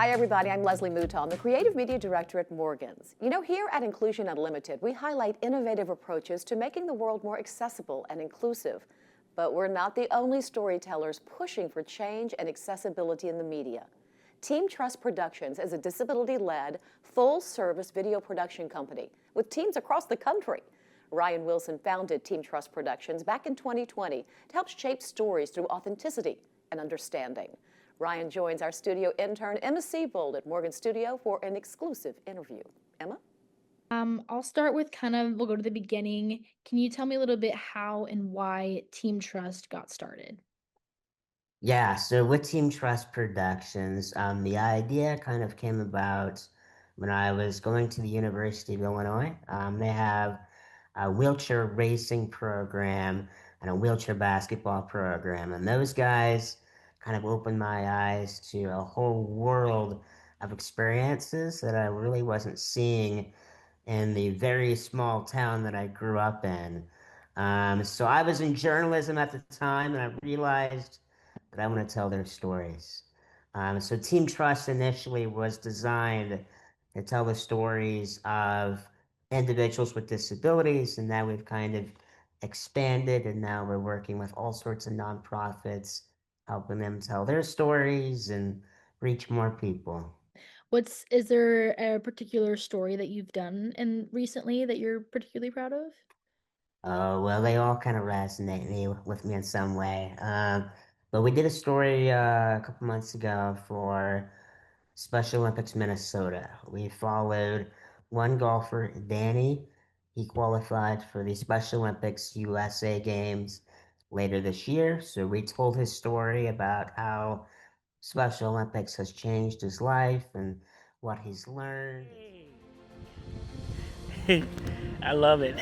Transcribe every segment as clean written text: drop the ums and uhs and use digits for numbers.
Hi, everybody. I'm Leslie Mouton, the Creative Media Director at Morgans. You know, here at Inclusion Unlimited, we highlight innovative approaches to making the world more accessible and inclusive. But we're not the only storytellers pushing for change and accessibility in the media. Team Trust Productions is a disability-led, full-service video production company with teams across the country. Ryan Wilson founded Team Trust Productions back in 2020 to help shape stories through authenticity and understanding. Ryan joins our studio intern Emma Siebold at Morgan Studio for an exclusive interview. Emma? I'll start with we'll go to the beginning. Can you tell me a little bit how and why Team Trust got started? Yeah, so with Team Trust Productions, the idea kind of came about when I was going to the University of Illinois. They have a wheelchair racing program and a wheelchair basketball program, and those guys kind of opened my eyes to a whole world of experiences that I really wasn't seeing in the very small town that I grew up in. So I was in journalism at the time, and I realized that I want to tell their stories. So Team Trust initially was designed to tell the stories of individuals with disabilities, and now we've kind of expanded, and now we're working with all sorts of nonprofits, helping them tell their stories and reach more people. Is there a particular story that you've done and recently that you're particularly proud of? Oh, well, they all kind of resonate with me in some way. But we did a story a couple months ago for Special Olympics Minnesota. We followed one golfer, Danny. He qualified for the Special Olympics USA Games later this year. So we told his story about how Special Olympics has changed his life and what he's learned. I love it.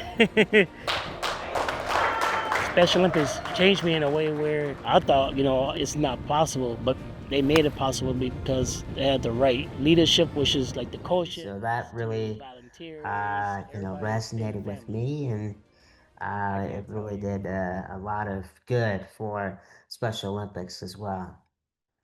Special Olympics changed me in a way where I thought, it's not possible, but they made it possible because they had the right leadership, which is like the coaches, So that the really, volunteers, everybody was big resonated with family. me, and it really did a lot of good for Special Olympics as well.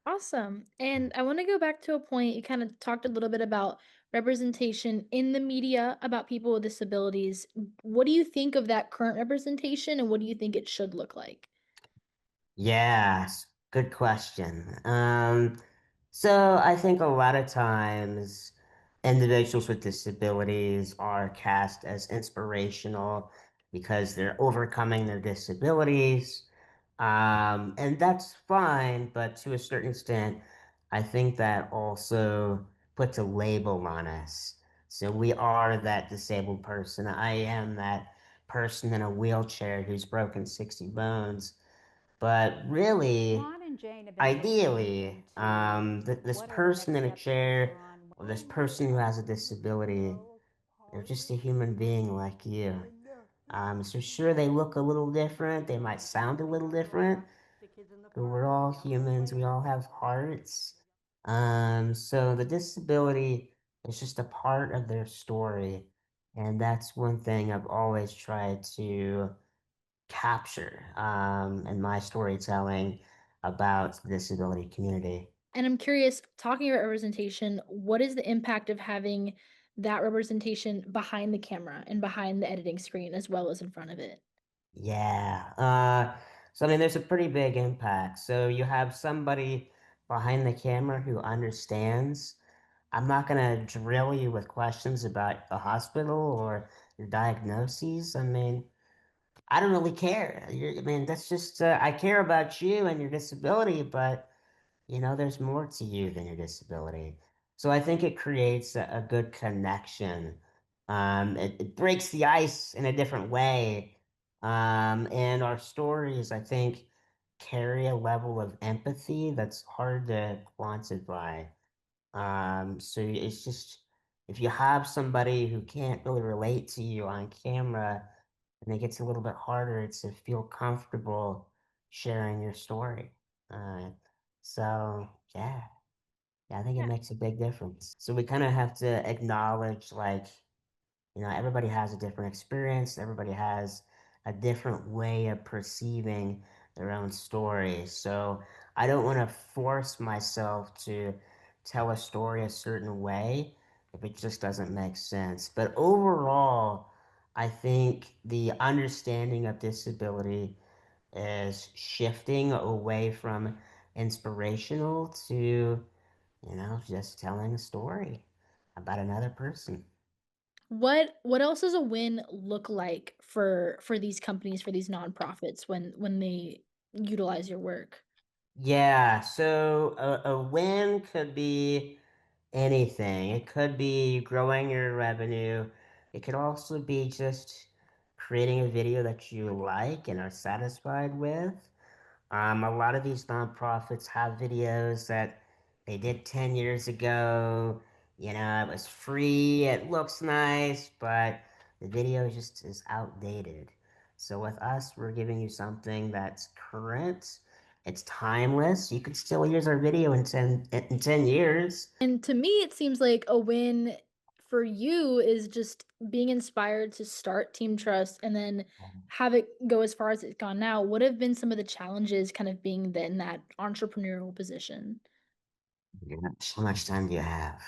Awesome. And I want to go back to a point you kind of talked a little bit about representation in the media about people with disabilities. What do you think of that current representation and what do you think it should look like? Yes, good question. So I think a lot of times individuals with disabilities are cast as inspirational because they're overcoming their disabilities. And that's fine, but to a certain extent, I think that also puts a label on us. So we are that disabled person. I am that person in a wheelchair who's broken 60 bones. But really, Ron and Jane have been ideally, listening to this what are the person next in a steps for chair Ron. or this person who has a disability, they're just a human being like you. So sure, they look a little different, they might sound a little different, but we're all humans, we all have hearts. So the disability is just a part of their story, and that's one thing I've always tried to capture in my storytelling about the disability community. And I'm curious, talking about representation, what is the impact of having that representation behind the camera and behind the editing screen as well as in front of it? Yeah. So I mean, there's a pretty big impact. So you have somebody behind the camera who understands. I'm not gonna drill you with questions about the hospital or your diagnoses. I mean, I don't really care. I mean, that's just I care about you and your disability, but there's more to you than your disability. So I think it creates a good connection. It breaks the ice in a different way. And our stories, I think, carry a level of empathy that's hard to quantify. So it's just, if you have somebody who can't really relate to you on camera, then it gets a little bit harder to feel comfortable sharing your story. Uh, so yeah, yeah, I think it Yeah. makes a big difference. So we kind of have to acknowledge, like, everybody has a different experience. Everybody has a different way of perceiving their own stories. So I don't want to force myself to tell a story a certain way if it just doesn't make sense. But overall, I think the understanding of disability is shifting away from inspirational to, just telling a story about another person. What else does a win look like for these companies, for these nonprofits when they utilize your work? Yeah, so a win could be anything. It could be growing your revenue. It could also be just creating a video that you like and are satisfied with. A lot of these nonprofits have videos that they did 10 years ago. It was free, it looks nice, but the video just is outdated. So with us, we're giving you something that's current, it's timeless. You could still use our video in 10 years. And to me, it seems like a win for you is just being inspired to start Team Trust and then have it go as far as it's gone now. What have been some of the challenges kind of being in that entrepreneurial position? Yeah, how much time do you have?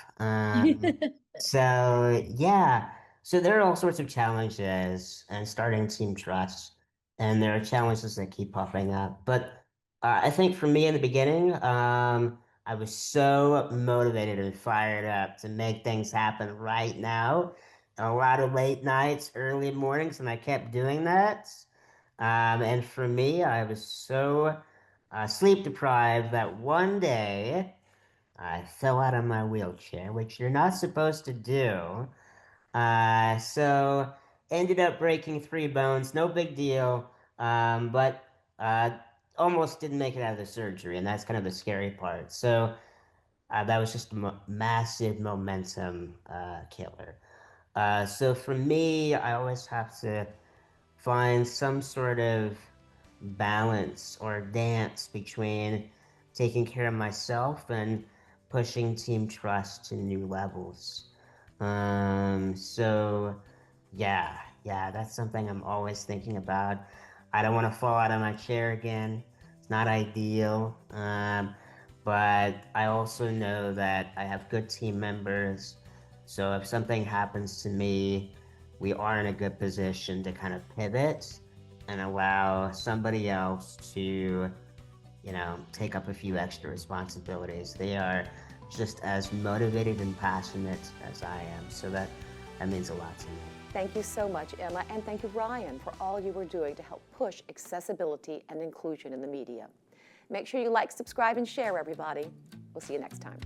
So yeah, so there are all sorts of challenges and starting Team Trust, and there are challenges that keep popping up. But I think for me in the beginning, I was so motivated and fired up to make things happen right now. A lot of late nights, early mornings, and I kept doing that. And for me, I was so sleep deprived that one day I fell out of my wheelchair, which you're not supposed to do. So ended up breaking 3 bones, no big deal. But uh, almost didn't make it out of the surgery, and that's kind of the scary part. So that was just a massive momentum killer. So for me, I always have to find some sort of balance or dance between taking care of myself and pushing Team Trust to new levels. So yeah, that's something I'm always thinking about. I don't want to fall out of my chair again. It's not ideal. But I also know that I have good team members. So if something happens to me, we are in a good position to kind of pivot and allow somebody else to, take up a few extra responsibilities. They are just as motivated and passionate as I am. So that means a lot to me. Thank you so much, Emma, and thank you, Ryan, for all you are doing to help push accessibility and inclusion in the media. Make sure you like, subscribe, and share, everybody. We'll see you next time.